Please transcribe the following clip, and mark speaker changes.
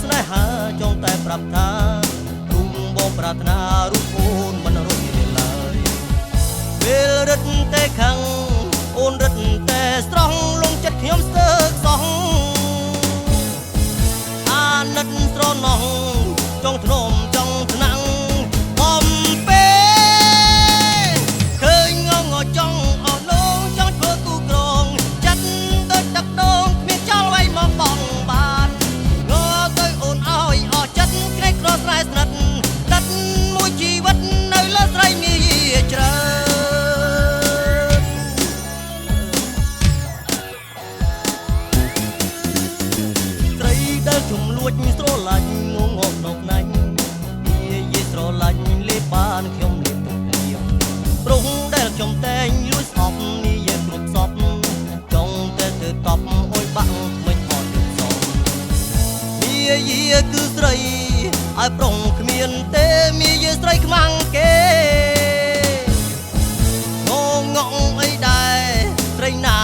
Speaker 1: ស្នេហាចង់តែប្រាប់ថារូបបងប្រាថ្នារូបអូនមិនរត់ទេឡើយពេលរត់តែខាងអូនរត់តែស្រស់លងចិត្តខ្ញុំស្ទើរសោះអាណិតស្រណោះចង់ធ្នមចង់ថ្នាំងបំពេឃើញងងចង់អស់លោងចង់ធ្វើគូក្រងចិត្តដូចទឹកដងគ្មានចោលໄວមកបងបានងទៅអូនឲ្យអស់ចិត្តក្រេកក្រស្រែស្និទ្ធដិតមួយជីវិតនៅលើស្រីមាច្រើនស្រីដែលជំនួចស្រឡាញ់ងងងដកណាញ់និយាយស្រឡាញ់លេបានខ្ញុំលេទុកលៀបប្រុងដែលខ្ញុំតែងលួចស្អប់និយាយគ្រប់សពចង់តែទៅតបអុយបាក់មិនអត់ទឹកសមនិយាយគឺស្រីឲ្យប្រុងគ្មានទេនិយាយស្រីខ្មាំងគេងងអីដែរស្រីណា